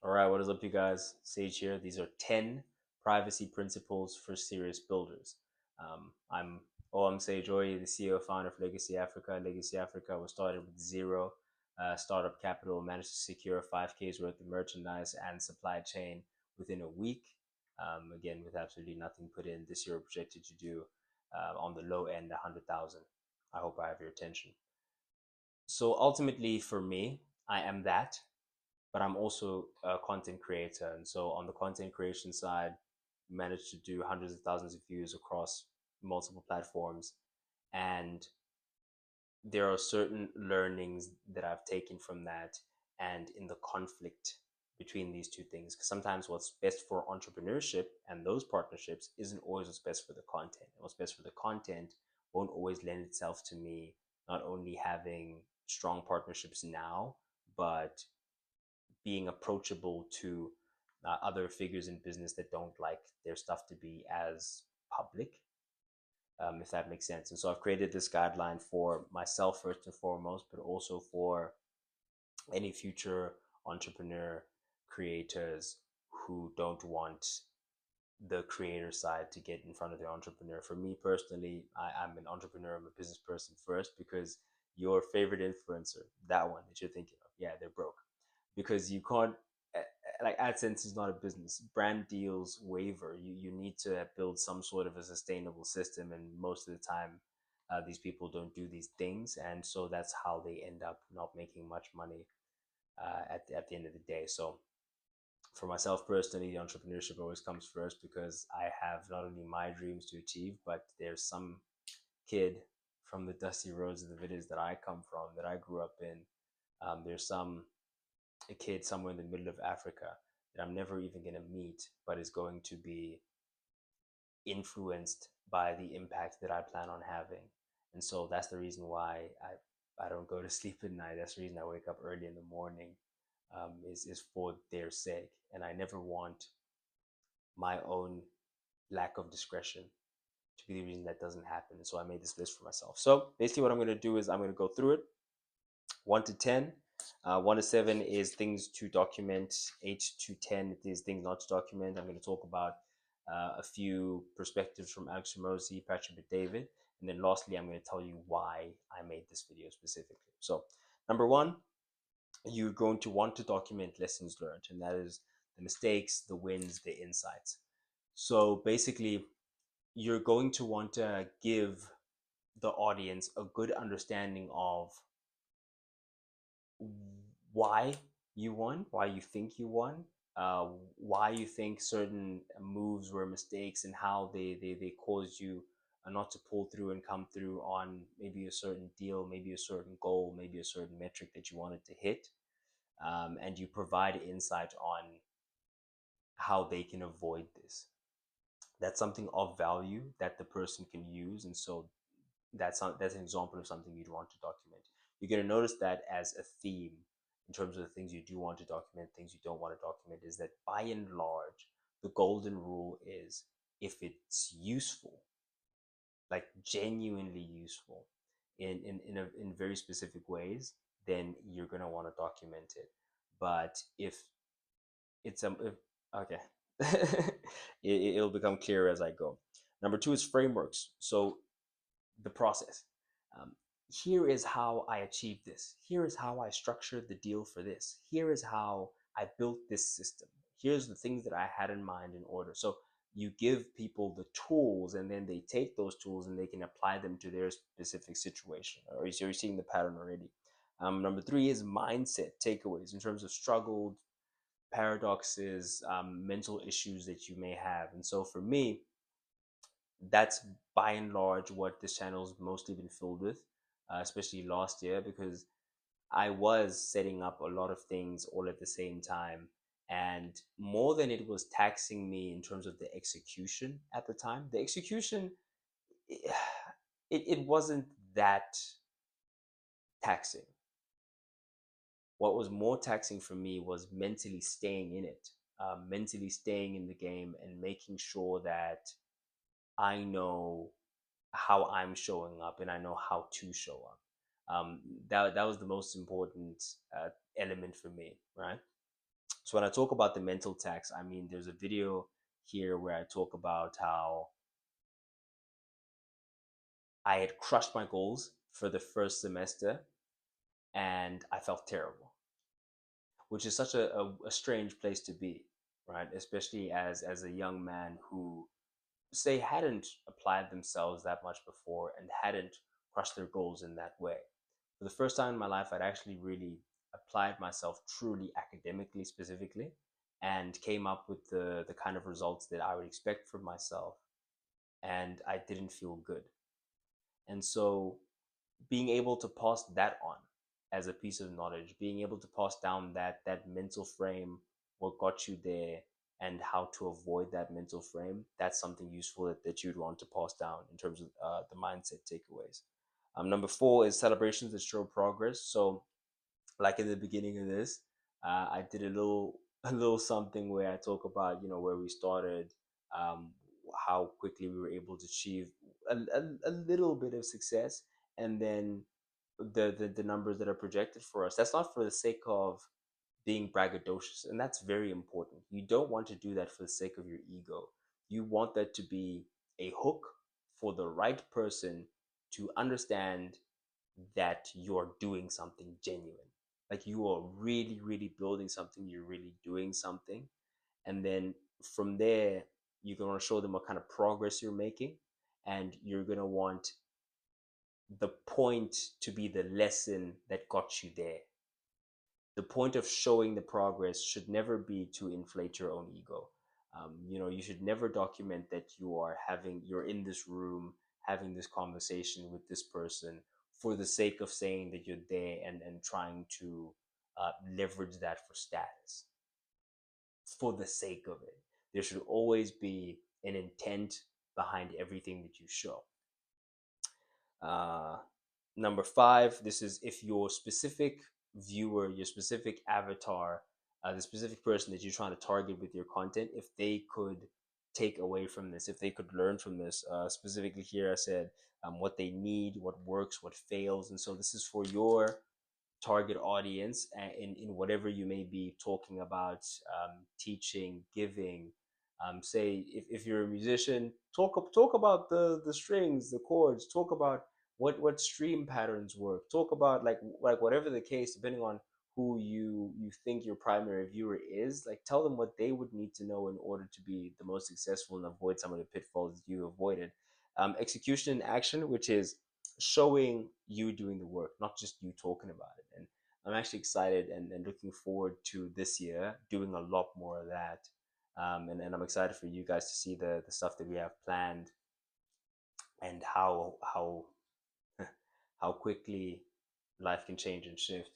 All right, what is up, you guys? Sage here. These are 10 privacy principles for serious builders. I'm Sage Oye, the CEO founder of Legacy Africa. Legacy Africa was started with zero startup capital, managed to secure 5K's worth of merchandise and supply chain within a week. Again, with absolutely nothing put in. This year, we're projected to do on the low end 100,000. I hope I have your attention. So ultimately, for me, I am that, but I'm also a content creator. And so on the content creation side, managed to do hundreds of thousands of views across multiple platforms. And there are certain learnings that I've taken from that and in the conflict between these two things. Because sometimes what's best for entrepreneurship and those partnerships isn't always what's best for the content. And what's best for the content won't always lend itself to me not only having strong partnerships now, but being approachable to other figures in business that don't like their stuff to be as public, if that makes sense. And so I've created this guideline for myself first and foremost, but also for any future entrepreneur creators who don't want the creator side to get in front of the entrepreneur. For me personally, I'm an entrepreneur, I'm a business person first, because your favorite influencer, that one that you're thinking of, yeah, they're broke because you can't, like, AdSense is not a business. Brand deals waver. You need to build some sort of a sustainable system, and most of the time these people don't do these things, and so that's how they end up not making much money at the end of the day. So for myself personally, the entrepreneurship always comes first because I have not only my dreams to achieve, but there's some kid from the dusty roads of the villages that I come from, that I grew up in. There's a kid somewhere in the middle of Africa that I'm never even going to meet, but is going to be influenced by the impact that I plan on having. And so that's the reason why I don't go to sleep at night. That's the reason I wake up early in the morning, is for their sake. And I never want my own lack of discretion to be the reason that doesn't happen. And so I made this list for myself. So basically, what I'm going to do is I'm going to go through it 1 to 10. 1 to 7 is things to document. 8 to 10 is things not to document. I'm going to talk about a few perspectives from Alex Ramosi, Patrick David. And then lastly, I'm going to tell you why I made this video specifically. So, number one, you're going to want to document lessons learned, and that is the mistakes, the wins, the insights. So basically, you're going to want to give the audience a good understanding of why you won, why you think you won, why you think certain moves were mistakes, and how they caused you not to pull through and come through on maybe a certain deal, maybe a certain goal, maybe a certain metric that you wanted to hit. And you provide insight on how they can avoid this. That's something of value that the person can use. And so that's an example of something you'd want to document. You're going to notice that as a theme in terms of the things you do want to document, things you don't want to document, is that by and large, the golden rule is if it's useful, like genuinely useful in very specific ways, then you're going to want to document it. But if it's okay, it'll become clearer as I go. Number two is frameworks. So the process. Um, Here is how I achieved this. Here is how I structured the deal for this. Here is how I built this system. Here's the things that I had in mind in order. So you give people the tools, and then they take those tools and they can apply them to their specific situation. Or you're seeing the pattern already. Number three is mindset takeaways in terms of struggled paradoxes, mental issues that you may have. And so for me, that's by and large what this channel's mostly been filled with, especially last year, because I was setting up a lot of things all at the same time. And more than it was taxing me in terms of the execution at the time, the execution, it wasn't that taxing. What was more taxing for me was mentally staying in it, mentally staying in the game and making sure that I know how I'm showing up and I know how to show up. That was the most important element for me, right? So when I talk about the mental tax, I mean, there's a video here where I talk about how I had crushed my goals for the first semester and I felt terrible, which is such a strange place to be, right? Especially as a young man who, say, hadn't applied themselves that much before and hadn't crushed their goals in that way. For the first time in my life, I'd actually really applied myself truly academically, specifically, and came up with the kind of results that I would expect from myself. And I didn't feel good. And so being able to pass that on as a piece of knowledge, being able to pass down that mental frame, what got you there, and how to avoid that mental frame, that's something useful that you'd want to pass down in terms of the mindset takeaways. Number four is celebrations that show progress. So like in the beginning of this, I did a little something where I talk about, you know, where we started, um, how quickly we were able to achieve a little bit of success, and then the numbers that are projected for us. That's not for the sake of being braggadocious, and that's very important. You don't want to do that for the sake of your ego. You want that to be a hook for the right person to understand that you're doing something genuine. Like you are really, really building something, you're really doing something. And then from there, you're going to show them what kind of progress you're making. And you're going to want the point to be the lesson that got you there. The point of showing the progress should never be to inflate your own ego. You know, you should never document that you're in this room having this conversation with this person for the sake of saying that you're there and trying to leverage that for status for the sake of it. There should always be an intent behind everything that you show. Uh, Number five, this is if your specific viewer, your specific avatar, the specific person that you're trying to target with your content, if they could take away from this, if they could learn from this. Specifically here, I said what they need, what works, what fails. And so this is for your target audience in whatever you may be talking about, teaching, giving. Say if you're a musician, talk about the strings, the chords, talk about what stream patterns work, talk about like whatever the case, depending on who you think your primary viewer is, like tell them what they would need to know in order to be the most successful and avoid some of the pitfalls that you avoided. Execution and action, which is showing you doing the work, not just you talking about it. And I'm actually excited and looking forward to this year doing a lot more of that. And I'm excited for you guys to see the stuff that we have planned and how quickly life can change and shift,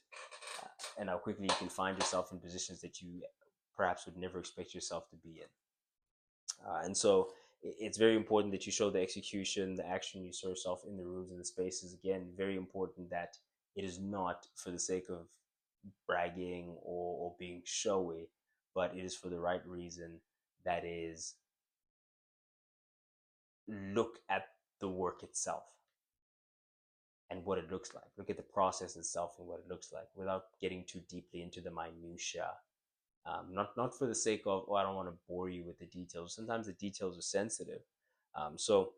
and how quickly you can find yourself in positions that you perhaps would never expect yourself to be in. And so it's very important that you show the execution, the action, you show yourself in the rooms and the spaces. Again, very important that it is not for the sake of bragging or being showy, but it is for the right reason. That is, look at the work itself and what it looks like. Look at the process itself and what it looks like without getting too deeply into the minutia. Not for the sake of, oh, I don't want to bore you with the details. Sometimes the details are sensitive. So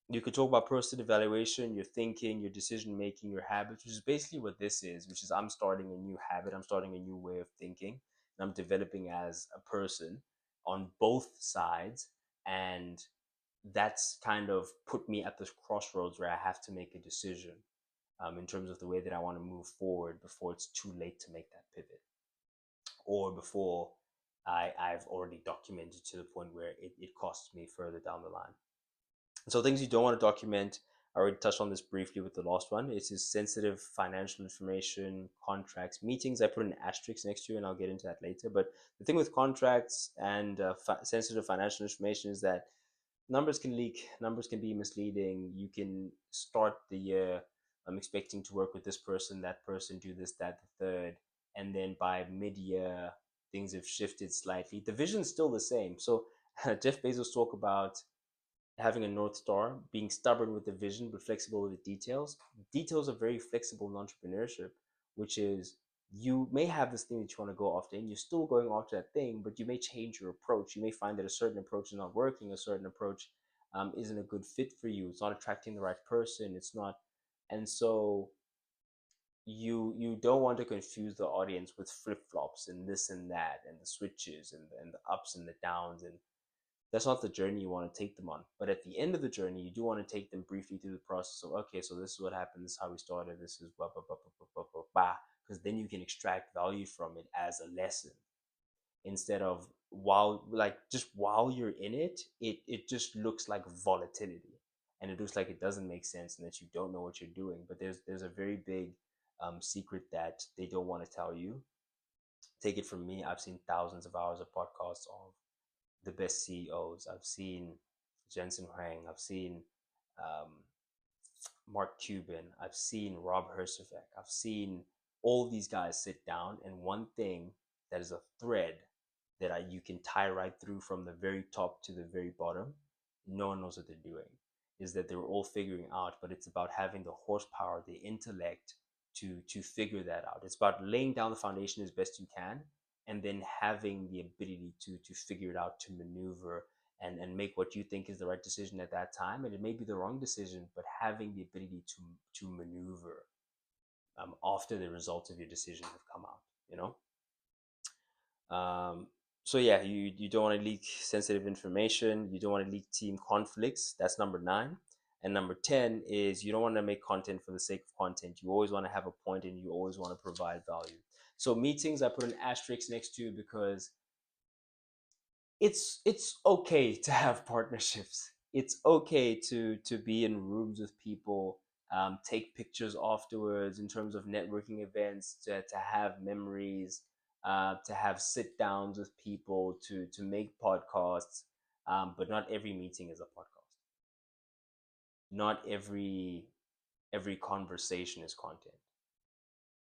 you could talk about personal evaluation, your thinking, your decision making, your habits, which is basically what this is, which is I'm starting a new habit, I'm starting a new way of thinking, and I'm developing as a person on both sides. And that's kind of put me at this crossroads where I have to make a decision in terms of the way that I want to move forward before it's too late to make that pivot, or before I've already documented to the point where it costs me further down the line. So things you don't want to document, I already touched on this briefly with the last one. It's just sensitive financial information, contracts, meetings. I put an asterisk next to, and I'll get into that later. But the thing with contracts and sensitive financial information is that numbers can leak, numbers can be misleading. You can start the year expecting to work with this person, that person, do this, that, the third, and then by mid-year things have shifted slightly. The vision's still the same. So Jeff Bezos talk about having a North Star, being stubborn with the vision, but flexible with the details. Details are very flexible in entrepreneurship, which is you may have this thing that you want to go after, and you're still going after that thing, but you may change your approach. You may find that a certain approach is not working, a certain approach isn't a good fit for you. It's not attracting the right person. It's not, and so you don't want to confuse the audience with flip flops and this and that and the switches and the ups and the downs, and that's not the journey you want to take them on. But at the end of the journey, you do want to take them briefly through the process of, okay, so this is what happened, this is how we started, this is blah blah blah blah blah blah blah, because then you can extract value from it as a lesson, instead of while you're in it, it just looks like volatility, and it looks like it doesn't make sense and that you don't know what you're doing. But there's a very big secret that they don't want to tell you. Take it from me, I've seen thousands of hours of podcasts of the best CEOs. I've seen Jensen Huang. I've seen um, Mark Cuban. I've seen Rob Herjavec. I've seen all these guys sit down, and one thing that is a thread that you can tie right through from the very top to the very bottom, no one knows what they're doing, is that they were all figuring out, but it's about having the horsepower, the intellect to figure that out. It's about laying down the foundation as best you can, and then having the ability to figure it out, to maneuver and make what you think is the right decision at that time. And it may be the wrong decision, but having the ability to maneuver after the results of your decision have come out, you know? Um, so yeah, you don't want to leak sensitive information. You don't want to leak team conflicts. That's number 9. And number 10 is you don't want to make content for the sake of content. You always want to have a point, and you always want to provide value. So meetings, I put an asterisk next to, because it's okay to have partnerships. It's okay to be in rooms with people, take pictures afterwards in terms of networking events, to have memories, to have sit downs with people, to make podcasts. But not every meeting is a podcast. Not every conversation is content.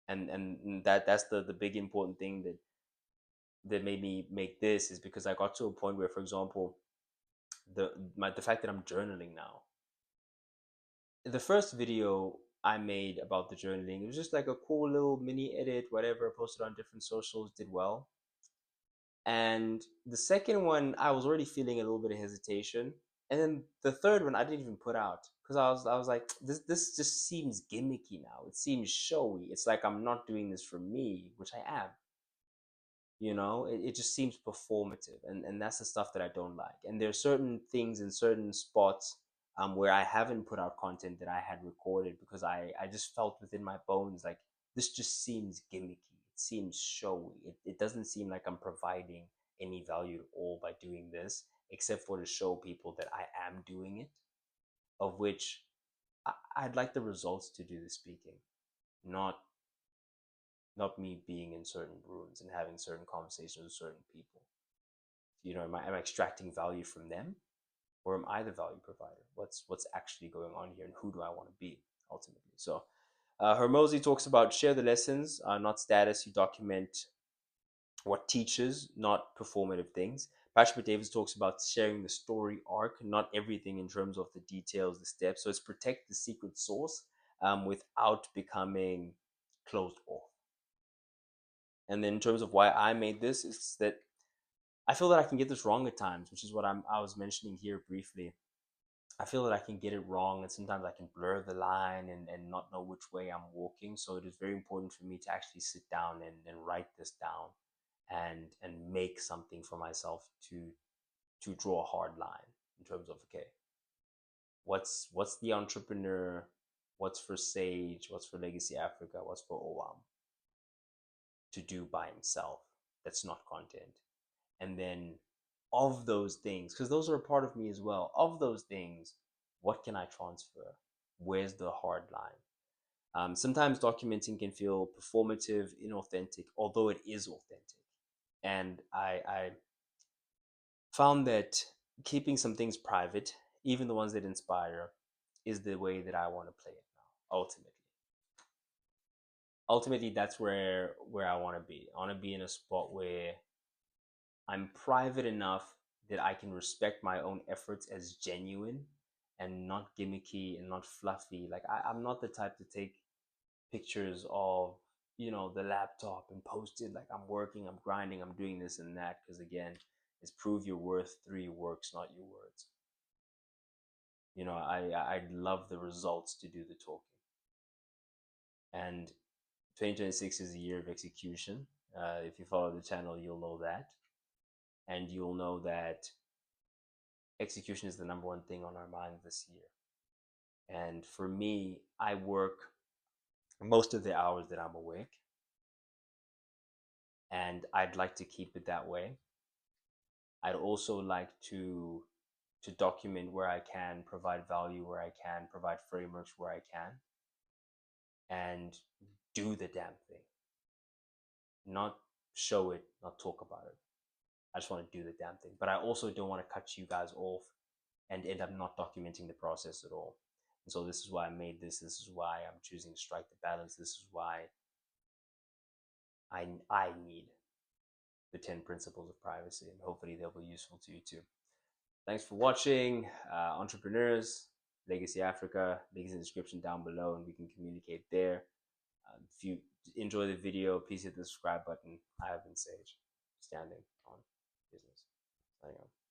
And that's the big important thing that made me make this, is because I got to a point where, for example, the fact that I'm journaling now. The first video I made about the journaling, it was just like a cool little mini edit, whatever, posted on different socials, did well. And the second one, I was already feeling a little bit of hesitation. And then the third one, I didn't even put out, because I was like, this just seems gimmicky now. It seems showy. It's like I'm not doing this for me, which I am. It just seems performative, and that's the stuff that I don't like. And there are certain things in certain spots where I haven't put out content that I had recorded, because I just felt within my bones like this just seems gimmicky, it seems showy, it doesn't seem like I'm providing any value at all by doing this, except for to show people that I am doing it, of which I'd like the results to do the speaking, not me being in certain rooms and having certain conversations with certain people. Am I extracting value from them, or am I the value provider? What's actually going on here, and who do I want to be ultimately? So, Hermosi talks about share the lessons, not status. You document what teaches, not performative things. Patrick Davis talks about sharing the story arc, not everything in terms of the details, the steps. So it's protect the secret sauce without becoming closed off. And then in terms of why I made this, is that I feel that I can get this wrong at times, which is what I was mentioning here briefly. I feel that I can get it wrong, and sometimes I can blur the line and not know which way I'm walking. So it is very important for me to actually sit down and write this down, and make something for myself to draw a hard line in terms of, okay, what's the entrepreneur, what's for Sage, what's for Legacy Africa, what's for OWAM to do by himself that's not content. And then of those things, because those are a part of me as well, of those things, what can I transfer? Where's the hard line? Sometimes documenting can feel performative, inauthentic, although it is authentic. And I found that keeping some things private, even the ones that inspire, is the way that I want to play it now. Ultimately, that's where I want to be. I want to be in a spot where I'm private enough that I can respect my own efforts as genuine and not gimmicky and not fluffy. Like I'm not the type to take pictures of the laptop and post it like I'm working, I'm grinding, I'm doing this and that. Because again, it's prove your worth through your works, not your words. I love the results to do the talking. And 2026 is a year of execution. If you follow the channel, you'll know that. And you'll know that execution is the number one thing on our mind this year. And for me, I work most of the hours that I'm awake, and I'd like to keep it that way. I'd also like to document where I can, provide value where I can, provide frameworks where I can, and do the damn thing. Not show it, not talk about it. I just want to do the damn thing. But I also don't want to cut you guys off and end up not documenting the process at all. And so this is why I made this. This is why I'm choosing to strike the balance. This is why I need the 10 principles of privacy, and hopefully they'll be useful to you too. Thanks for watching, entrepreneurs. Legacy Africa, link is in the description down below, and we can communicate there. If you enjoy the video, please hit the subscribe button. I have been Sage, standing on business. Signing off.